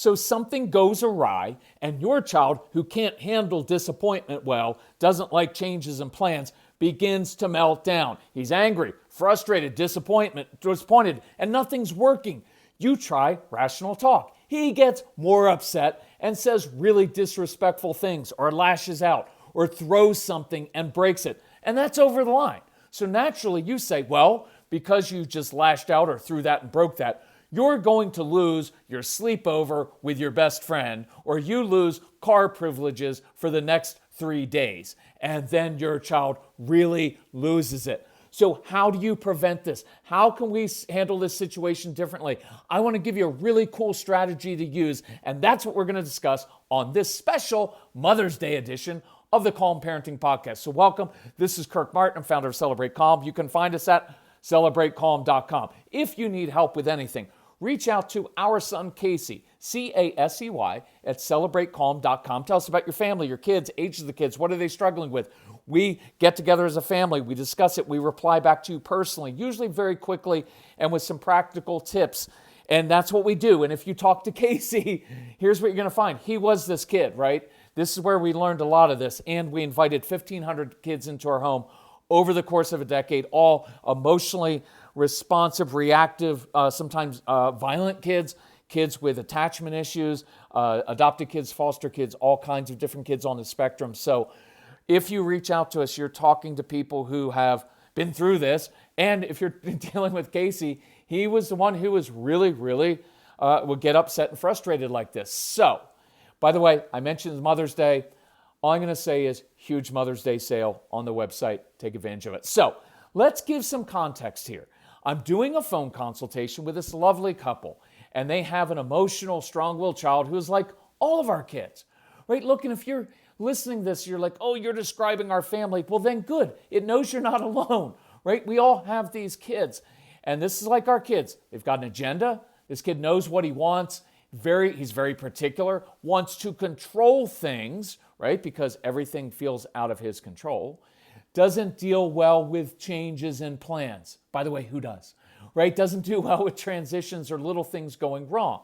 So something goes awry, and your child, who can't handle disappointment well, doesn't like changes in plans, begins to melt down. He's angry, frustrated, disappointed, and nothing's working. You try rational talk. He gets more upset and says really disrespectful things, or lashes out, or throws something and breaks it. And that's over the line. So naturally you say, well, because you just lashed out or threw that and broke that, you're going to lose your sleepover with your best friend, or you lose car privileges for the next 3 days. And then your child really loses it. So how do you prevent this? How can we handle this situation differently? I want to give you a really cool strategy to use, and that's what we're going to discuss on this special Mother's Day edition of the Calm Parenting Podcast. So welcome. This is Kirk Martin. I'm founder of Celebrate Calm. You can find us at celebratecalm.com. If you need help with anything, reach out to our son, Casey, Casey, at celebratecalm.com. Tell us about your family, your kids, age of the kids. What are they struggling with? We get together as a family. We discuss it. We reply back to you personally, usually very quickly and with some practical tips. And that's what we do. And if you talk to Casey, here's what you're going to find. He was this kid, right? This is where we learned a lot of this. And we invited 1,500 kids into our home over the course of a decade, all emotionally responsive, reactive, sometimes violent kids, kids with attachment issues, adopted kids, foster kids, all kinds of different kids on the spectrum. So if you reach out to us, you're talking to people who have been through this. And if you're dealing with Casey, he was the one who was really would get upset and frustrated like this. So, by the way, I mentioned Mother's Day. All I'm going to say is huge Mother's Day sale on the website. Take advantage of it. So let's give some context here. I'm doing a phone consultation with this lovely couple, and they have an emotional, strong-willed child who is like all of our kids, right? Look, and if you're listening to this, you're like, oh, you're describing our family. Well, then good. It knows you're not alone, right? We all have these kids, and this is like our kids. They've got an agenda. This kid knows what he wants. He's very particular, wants to control things, right? Because everything feels out of his control. Doesn't deal well with changes in plans. By the way, who does? Right? Doesn't do well with transitions or little things going wrong.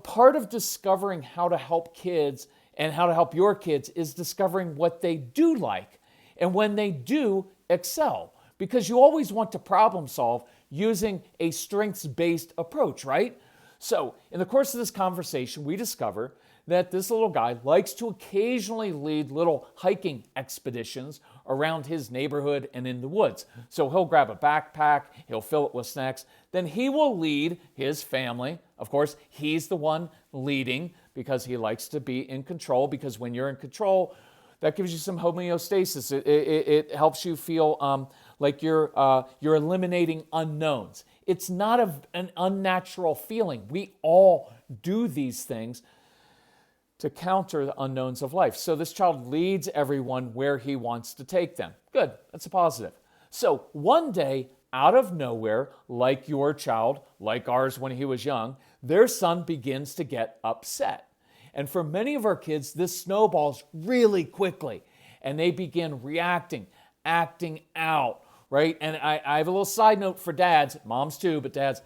Part of discovering how to help kids and how to help your kids is discovering what they do like and when they do excel. Because you always want to problem solve using a strengths-based approach, right? So in the course of this conversation, we discover that this little guy likes to occasionally lead little hiking expeditions around his neighborhood and in the woods. So he'll grab a backpack, he'll fill it with snacks, then he will lead his family. Of course, he's the one leading because he likes to be in control, because when you're in control, that gives you some homeostasis. It helps you feel like you're eliminating unknowns. It's not an unnatural feeling. We all do these things to counter the unknowns of life. So this child leads everyone where he wants to take them. Good, that's a positive. So one day, out of nowhere, like your child, like ours when he was young, their son begins to get upset. And for many of our kids, this snowballs really quickly, and they begin reacting, acting out, right? And I have a little side note for dads, moms too, but dads,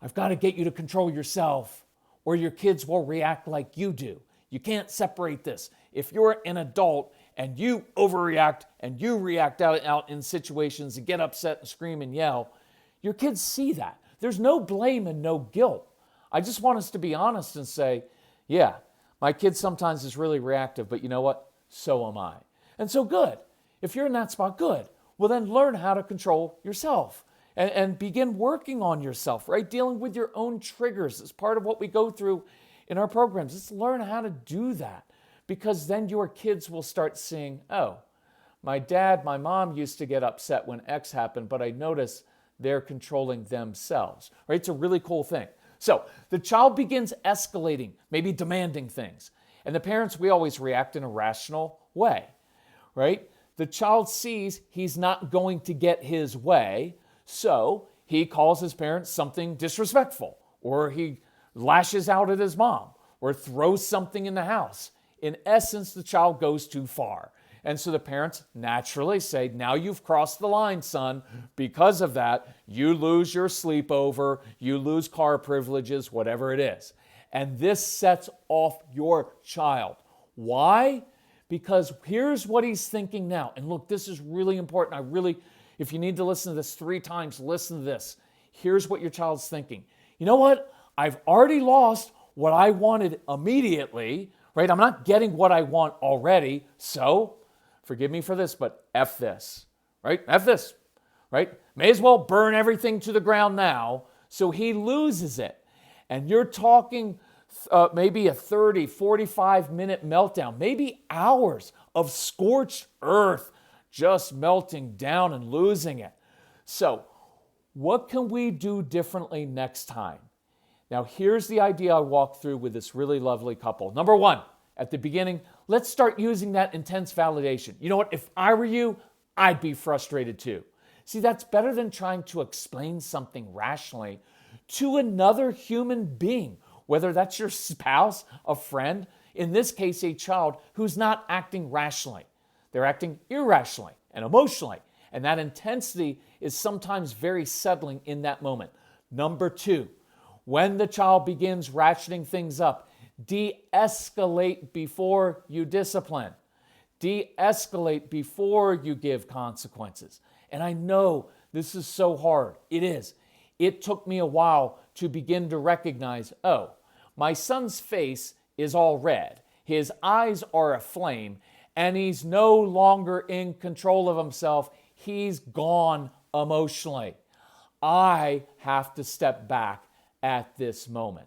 I've got to get you to control yourself, or your kids will react like you do. You can't separate this. If you're an adult and you overreact and you react out in situations and get upset and scream and yell, your kids see that. There's no blame and no guilt. I just want us to be honest and say, yeah, my kid sometimes is really reactive, but you know what? So am I. And so good. If you're in that spot, good. Well, then learn how to control yourself and begin working on yourself, right? Dealing with your own triggers is part of what we go through in our programs. Let's learn how to do that, because then your kids will start seeing, oh, my dad, my mom used to get upset when X happened, but I notice they're controlling themselves, right? It's a really cool thing. So the child begins escalating, maybe demanding things. And the parents, we always react in a rational way, right? The child sees he's not going to get his way, so he calls his parents something disrespectful, or he lashes out at his mom, or throws something in the house. In essence, the child goes too far. And so the parents naturally say, now you've crossed the line, son. Because of that, you lose your sleepover, you lose car privileges, whatever it is. And this sets off your child. Why? Because here's what he's thinking now. And look, this is really important. If you need to listen to this 3 times, listen to this. Here's what your child's thinking. You know what? I've already lost what I wanted immediately, right? I'm not getting what I want already. So, forgive me for this, but F this, right? F this, right? May as well burn everything to the ground now. So he loses it. And you're talking maybe a 30, 45-minute meltdown, maybe hours of scorched earth just melting down and losing it. So what can we do differently next time? Now, here's the idea I walked through with this really lovely couple. Number 1, at the beginning, let's start using that intense validation. You know what? If I were you, I'd be frustrated too. See, that's better than trying to explain something rationally to another human being, whether that's your spouse, a friend, in this case, a child who's not acting rationally. They're acting irrationally and emotionally. And that intensity is sometimes very settling in that moment. Number 2, when the child begins ratcheting things up, de-escalate before you discipline. De-escalate before you give consequences. And I know this is so hard. It is. It took me a while to begin to recognize, oh, my son's face is all red. His eyes are aflame, and he's no longer in control of himself. He's gone emotionally. I have to step back at this moment.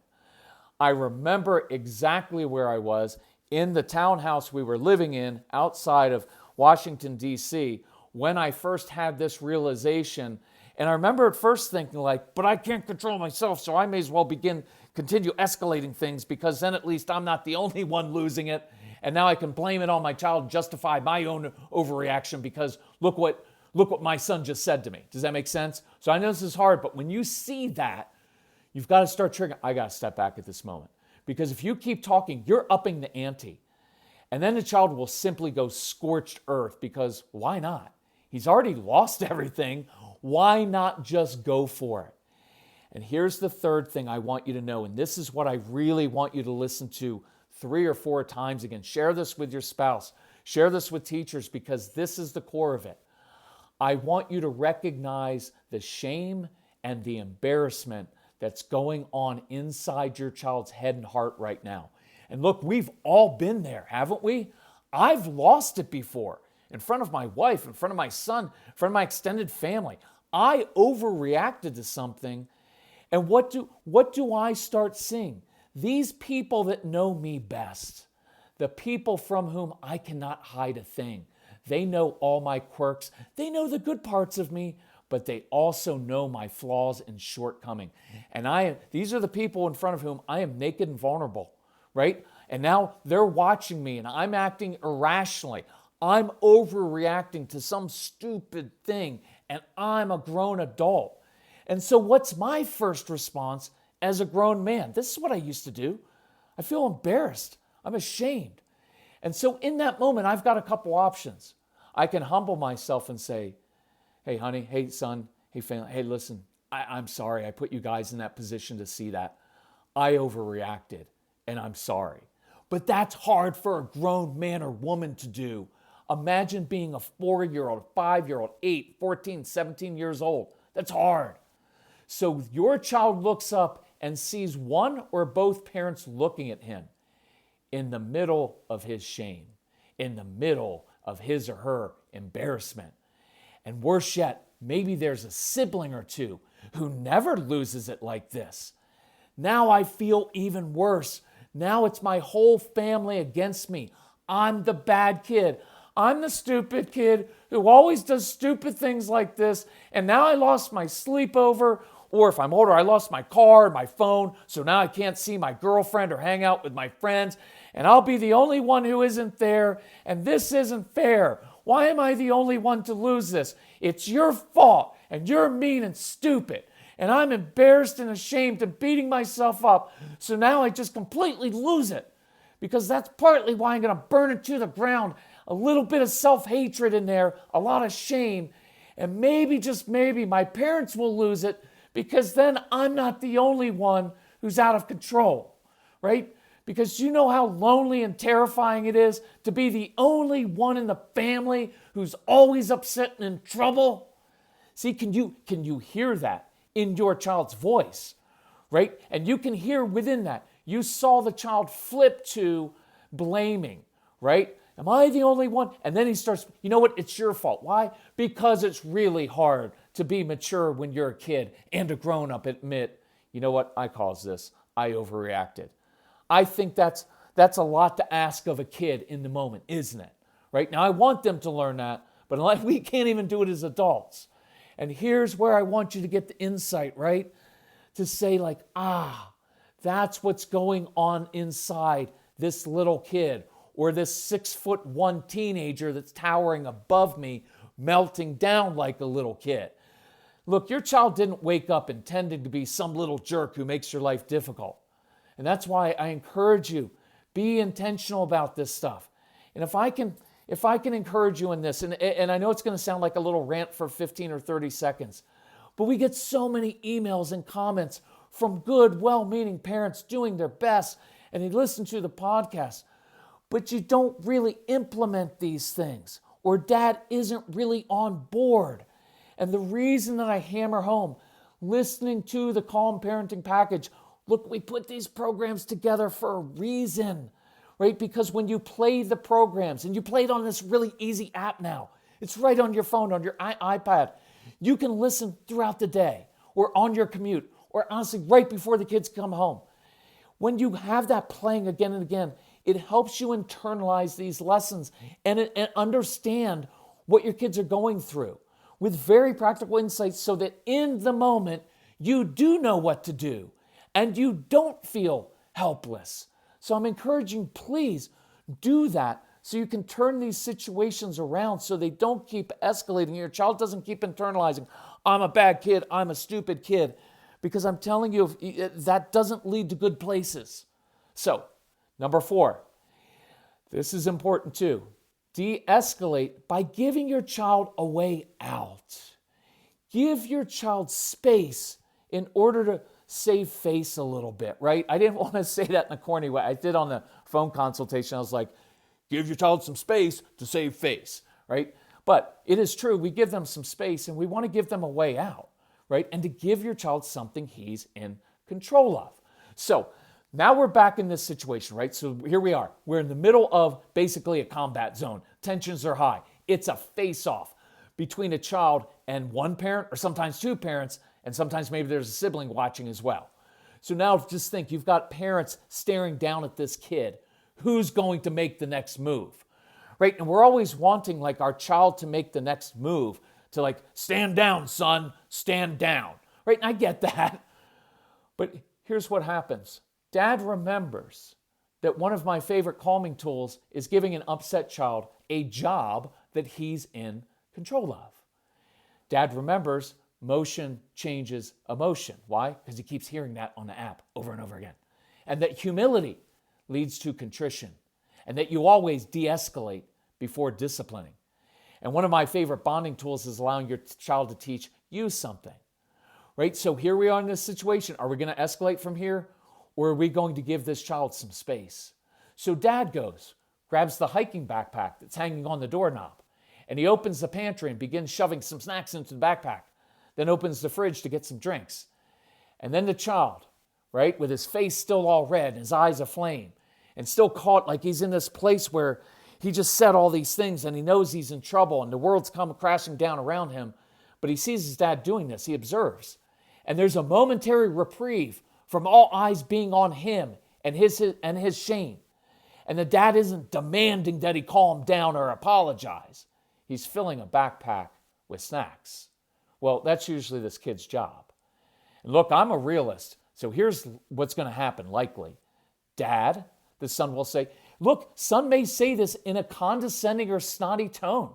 I remember exactly where I was in the townhouse we were living in outside of Washington, D.C., when I first had this realization. And I remember at first thinking but I can't control myself, so I may as well continue escalating things, because then at least I'm not the only one losing it. And now I can blame it on my child and justify my own overreaction because look what my son just said to me. Does that make sense? So I know this is hard, but when you see that, you've got to start triggering. I got to step back at this moment. Because if you keep talking, you're upping the ante. And then the child will simply go scorched earth, because why not? He's already lost everything. Why not just go for it? And here's the third thing I want you to know, and this is what I really want you to listen to 3 or 4 times again. Share this with your spouse. Share this with teachers, because this is the core of it. I want you to recognize the shame and the embarrassment that's going on inside your child's head and heart right now. And look, we've all been there, haven't we? I've lost it before. In front of my wife, in front of my son, in front of my extended family. I overreacted to something. And what do I start seeing? These people that know me best, the people from whom I cannot hide a thing. They know all my quirks. They know the good parts of me, but they also know my flaws and shortcomings. And these are the people in front of whom I am naked and vulnerable, right? And now they're watching me and I'm acting irrationally. I'm overreacting to some stupid thing, and I'm a grown adult. And so what's my first response as a grown man? This is what I used to do. I feel embarrassed. I'm ashamed. And so in that moment, I've got a couple options. I can humble myself and say, hey, honey, hey, son, hey, family, hey, listen, I'm sorry I put you guys in that position to see that. I overreacted, and I'm sorry. But that's hard for a grown man or woman to do. Imagine being a 4-year-old, 5-year-old, 8, 14, 17 years old. That's hard. So your child looks up and sees one or both parents looking at him in the middle of his shame, in the middle of his or her embarrassment. And worse yet, maybe there's a sibling or two who never loses it like this. Now I feel even worse. Now it's my whole family against me. I'm the bad kid. I'm the stupid kid who always does stupid things like this, and now I lost my sleepover, or if I'm older, I lost my car, my phone, so now I can't see my girlfriend or hang out with my friends, and I'll be the only one who isn't there, and this isn't fair. Why am I the only one to lose this? It's your fault, and you're mean and stupid, and I'm embarrassed and ashamed and beating myself up, so now I just completely lose it, because that's partly why I'm going to burn it to the ground. A little bit of self-hatred in there, a lot of shame, and maybe, just maybe, my parents will lose it, because then I'm not the only one who's out of control, right? Because you know how lonely and terrifying it is to be the only one in the family who's always upset and in trouble. See, can you hear that in your child's voice, right? And you can hear within that. You saw the child flip to blaming, right? Am I the only one? And then he starts, you know what? It's your fault. Why? Because it's really hard to be mature when you're a kid and a grown-up admit, you know what? I caused this. I overreacted. I think that's a lot to ask of a kid in the moment, isn't it? Right? Now, I want them to learn that, but we can't even do it as adults. And here's where I want you to get the insight, right? To say like, that's what's going on inside this little kid or this 6'1" teenager that's towering above me, melting down like a little kid. Look, your child didn't wake up intending to be some little jerk who makes your life difficult. And that's why I encourage you, be intentional about this stuff. And if I can encourage you in this, and I know it's going to sound like a little rant for 15 or 30 seconds, but we get so many emails and comments from good, well-meaning parents doing their best, and they listen to the podcast, but you don't really implement these things, or dad isn't really on board. And the reason that I hammer home, listening to the Calm Parenting Package, look, we put these programs together for a reason, right? Because when you play the programs, and you play it on this really easy app now, it's right on your phone, on your iPad. You can listen throughout the day, or on your commute, or honestly, right before the kids come home. When you have that playing again and again, it helps you internalize these lessons and understand what your kids are going through with very practical insights so that in the moment, you do know what to do and you don't feel helpless. So I'm encouraging, please do that so you can turn these situations around so they don't keep escalating. Your child doesn't keep internalizing, I'm a bad kid, I'm a stupid kid, because I'm telling you, that doesn't lead to good places. So, number 4, this is important too. De-escalate by giving your child a way out. Give your child space in order to save face a little bit, right? I didn't want to say that in a corny way. I did on the phone consultation. I was like, give your child some space to save face, right? But it is true. We give them some space and we want to give them a way out, right? And to give your child something he's in control of. So now we're back in this situation, right? So here we are. We're in the middle of basically a combat zone. Tensions are high. It's a face-off between a child and one parent, or sometimes two parents, and sometimes maybe there's a sibling watching as well. So now just think, you've got parents staring down at this kid. Who's going to make the next move, right? And we're always wanting like our child to make the next move, to like, stand down, son, stand down, right? And I get that. But here's what happens. Dad remembers that one of my favorite calming tools is giving an upset child a job that he's in control of. Dad remembers motion changes emotion. Why? Because he keeps hearing that on the app over and over again. And that humility leads to contrition. And that you always de-escalate before disciplining. And one of my favorite bonding tools is allowing your child to teach you something. Right? So here we are in this situation. Are we going to escalate from here? Or are we going to give this child some space? So dad goes, grabs the hiking backpack that's hanging on the doorknob, and he opens the pantry and begins shoving some snacks into the backpack, then opens the fridge to get some drinks. And then the child, right, with his face still all red, his eyes aflame, and still caught like he's in this place where he just said all these things and he knows he's in trouble and the world's come crashing down around him, but he sees his dad doing this, he observes. And there's a momentary reprieve from all eyes being on him and his shame. And the dad isn't demanding that he calm down or apologize. He's filling a backpack with snacks. Well, that's usually this kid's job. And look, I'm a realist, so here's what's going to happen likely. Dad, the son will say, look, son may say this in a condescending or snotty tone,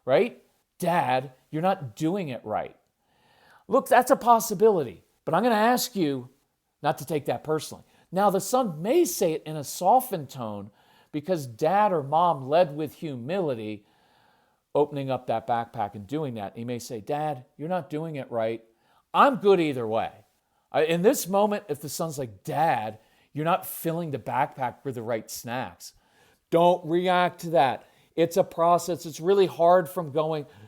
right? Dad, you're not doing it right. Look, that's a possibility, but I'm going to ask you not to take that personally. Now, the son may say it in a softened tone because dad or mom led with humility, opening up that backpack and doing that. He may say, Dad, you're not doing it right. I'm good either way. In this moment, if the son's like, Dad, You're not filling the backpack with the right snacks. Don't react to that. It's a process. It's really hard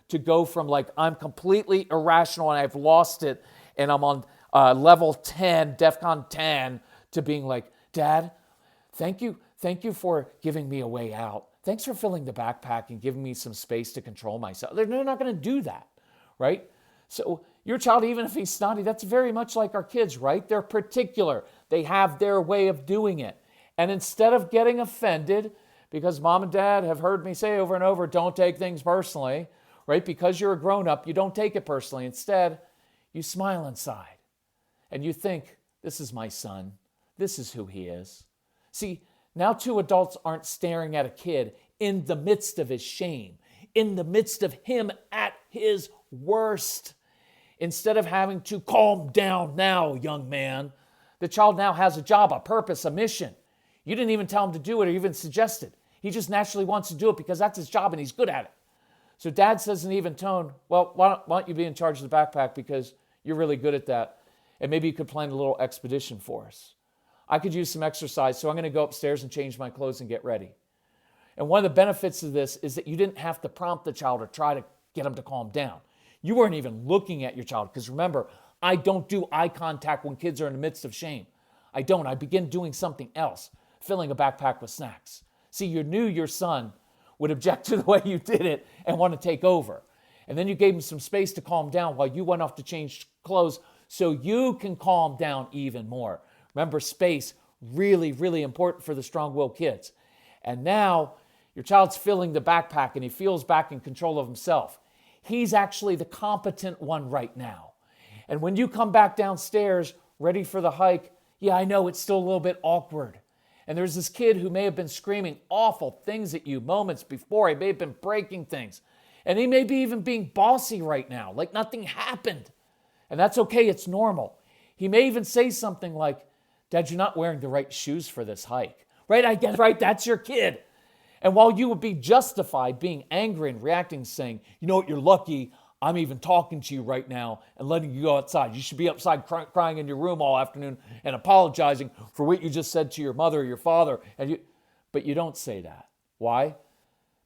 to go from like, I'm completely irrational and I've lost it and I'm on level 10, DEFCON 10, to being like, Dad, thank you for giving me a way out. Thanks for filling the backpack and giving me some space to control myself. They're not going to do that, right? So your child, even if he's snotty, that's very much like our kids, right? They're particular. They have their way of doing it. And instead of getting offended, because mom and dad have heard me say over and over, don't take things personally, right? Because you're a grown-up, you don't take it personally. Instead, you smile inside and you think, this is my son. This is who he is. See, now two adults aren't staring at a kid in the midst of his shame, in the midst of him at his worst. Instead of having to calm down now, young man, the child now has a job, a purpose, a mission. You didn't even tell him to do it or even suggest it. He just naturally wants to do it because that's his job and he's good at it. So dad says in an even tone, well, why don't you be in charge of the backpack because you're really good at that. And maybe you could plan a little expedition for us. I could use some exercise, so I'm going to go upstairs and change my clothes and get ready. And one of the benefits of this is that you didn't have to prompt the child or try to get him to calm down. You weren't even looking at your child because remember, I don't do eye contact when kids are in the midst of shame. I don't. I begin doing something else, filling a backpack with snacks. See, you knew your son would object to the way you did it and want to take over. And then you gave him some space to calm down while you went off to change clothes so you can calm down even more. Remember, space, really, really important for the strong-willed kids. And now your child's filling the backpack and he feels back in control of himself. He's actually the competent one right now. And when you come back downstairs, ready for the hike, yeah, I know it's still a little bit awkward. And there's this kid who may have been screaming awful things at you moments before. He may have been breaking things. And he may be even being bossy right now, like nothing happened. And that's okay, it's normal. He may even say something like, Dad, you're not wearing the right shoes for this hike. Right, I get it, right? That's your kid. And while you would be justified being angry and reacting, saying, you know what, you're lucky I'm even talking to you right now and letting you go outside. You should be outside crying in your room all afternoon and apologizing for what you just said to your mother or your father. But you don't say that. Why?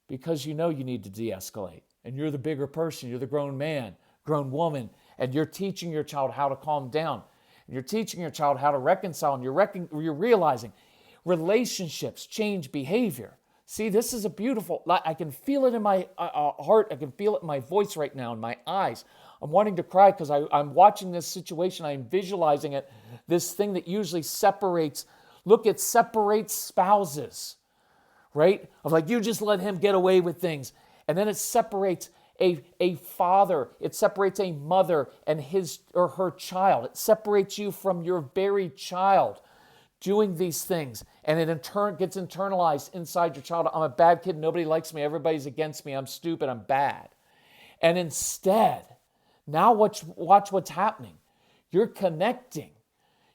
Because you know you need to de-escalate. And you're the bigger person. You're the grown man, grown woman. And you're teaching your child how to calm down. And you're teaching your child how to reconcile. And you're realizing relationships change behavior. See, this is a beautiful, I can feel it in my heart. I can feel it in my voice right now, in my eyes. I'm wanting to cry because I'm watching this situation. I'm visualizing it, this thing that usually separates. Look, it separates spouses, right? Of like, you just let him get away with things. And then it separates a father. It separates a mother and his or her child. It separates you from your very child doing these things, and it in turn gets internalized inside your child. I'm a bad kid. Nobody likes me. Everybody's against me. I'm stupid. I'm bad. And instead, now watch what's happening. You're connecting.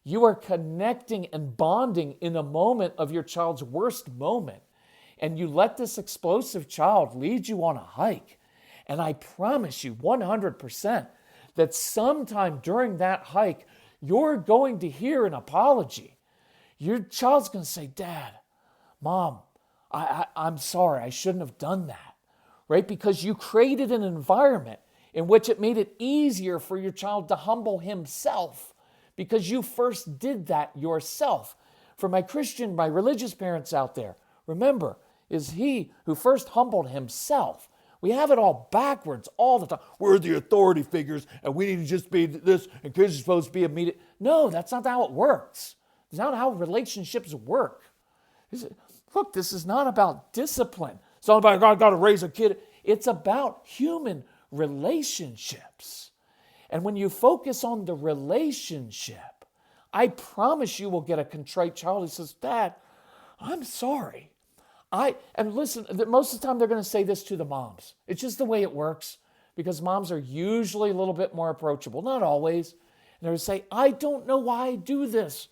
You are connecting and bonding in a moment of your child's worst moment. And you let this explosive child lead you on a hike. And I promise you 100% that sometime during that hike, you're going to hear an apology. Your child's going to say, Dad, Mom, I'm sorry. I shouldn't have done that, right? Because you created an environment in which it made it easier for your child to humble himself because you first did that yourself. For my religious parents out there, remember, is he who first humbled himself. We have it all backwards all the time. We're the authority figures and we need to just be this and kids are supposed to be immediate. No, that's not how it works. It's not how relationships work. Look, this is not about discipline. It's not about, I got to raise a kid. It's about human relationships. And when you focus on the relationship, I promise you will get a contrite child who says, Dad, I'm sorry. And listen, most of the time they're going to say this to the moms. It's just the way it works because moms are usually a little bit more approachable. Not always. And they're going to say, I don't know why I do this.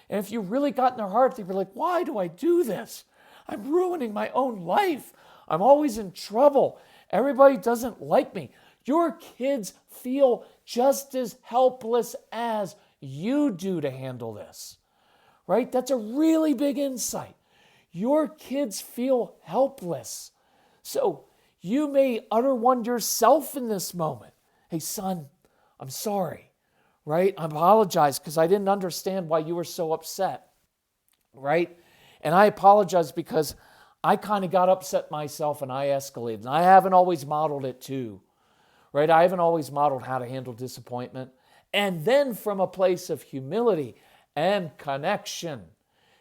And if you really got in their heart, they'd be like, why do I do this? I'm ruining my own life. I'm always in trouble. Everybody doesn't like me. Your kids feel just as helpless as you do to handle this, right? That's a really big insight. Your kids feel helpless. So you may utter one yourself in this moment. Hey, son, I'm sorry, right? I apologize because I didn't understand why you were so upset, right? And I apologize because I kind of got upset myself and I escalated. And I haven't always modeled it too, right? I haven't always modeled how to handle disappointment. And then from a place of humility and connection,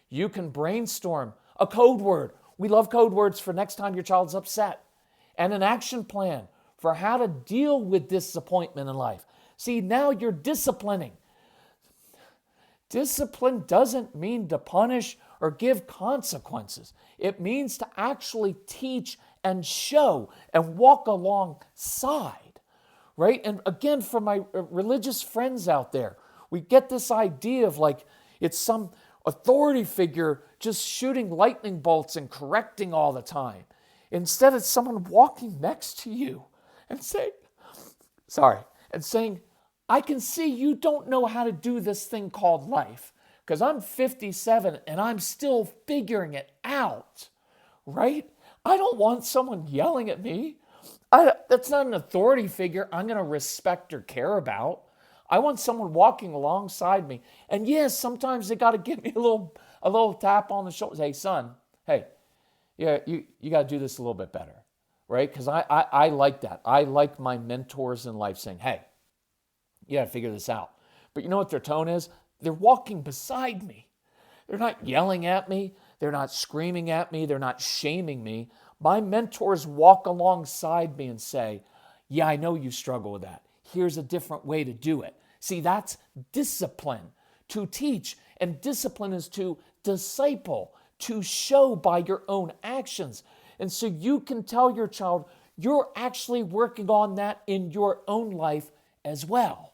you can brainstorm a code word. We love code words for next time your child's upset. And an action plan for how to deal with disappointment in life. See, now you're disciplining. Discipline doesn't mean to punish or give consequences. It means to actually teach and show and walk alongside, right? And again, for my religious friends out there, we get this idea of like it's some authority figure just shooting lightning bolts and correcting all the time. Instead, it's someone walking next to you and saying, I can see you don't know how to do this thing called life because I'm 57 and I'm still figuring it out, right? I don't want someone yelling at me. That's not an authority figure I'm going to respect or care about. I want someone walking alongside me. And yes, sometimes they got to give me a little tap on the shoulder. Hey, son, hey, yeah, you got to do this a little bit better, right? Because I like that. I like my mentors in life saying, hey, you got to figure this out. But you know what their tone is? They're walking beside me. They're not yelling at me. They're not screaming at me. They're not shaming me. My mentors walk alongside me and say, yeah, I know you struggle with that. Here's a different way to do it. See, that's discipline, to teach. And discipline is to disciple, to show by your own actions. And so you can tell your child, you're actually working on that in your own life as well.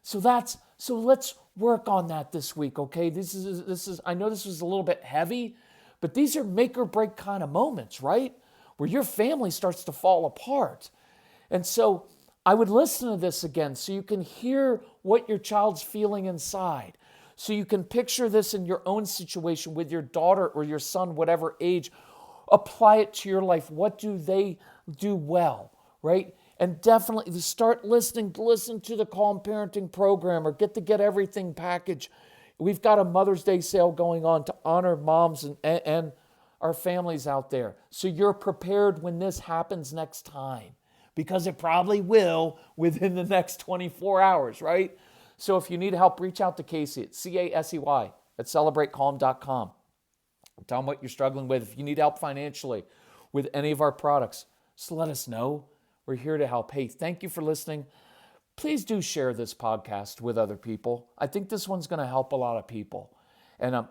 So let's work on that this week, okay? This is I know this was a little bit heavy, but these are make or break kind of moments, right? Where your family starts to fall apart. And so I would listen to this again so you can hear what your child's feeling inside. So you can picture this in your own situation with your daughter or your son, whatever age. Apply it to your life. What do they do well, right? And definitely start listen to the Calm Parenting program or get the Get Everything package. We've got a Mother's Day sale going on to honor moms and our families out there. So you're prepared when this happens next time, because it probably will within the next 24 hours, right? So if you need help, reach out to Casey at CASEY at celebratecalm.com. Tell them what you're struggling with. If you need help financially with any of our products, just let us know. We're here to help. Hey, thank you for listening. Please do share this podcast with other people. I think this one's going to help a lot of people. And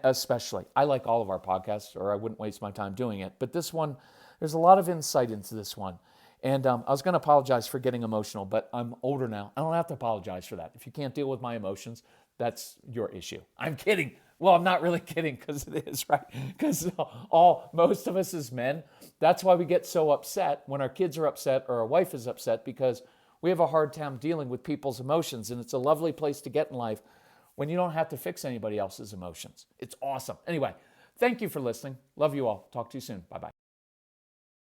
especially, I like all of our podcasts, or I wouldn't waste my time doing it. But this one, there's a lot of insight into this one. And I was going to apologize for getting emotional, but I'm older now. I don't have to apologize for that. If you can't deal with my emotions, that's your issue. I'm kidding. Well, I'm not really kidding, because it is, right? Because most of us as men, that's why we get so upset when our kids are upset or our wife is upset, because we have a hard time dealing with people's emotions. And it's a lovely place to get in life when you don't have to fix anybody else's emotions. It's awesome. Anyway, thank you for listening. Love you all. Talk to you soon. Bye-bye.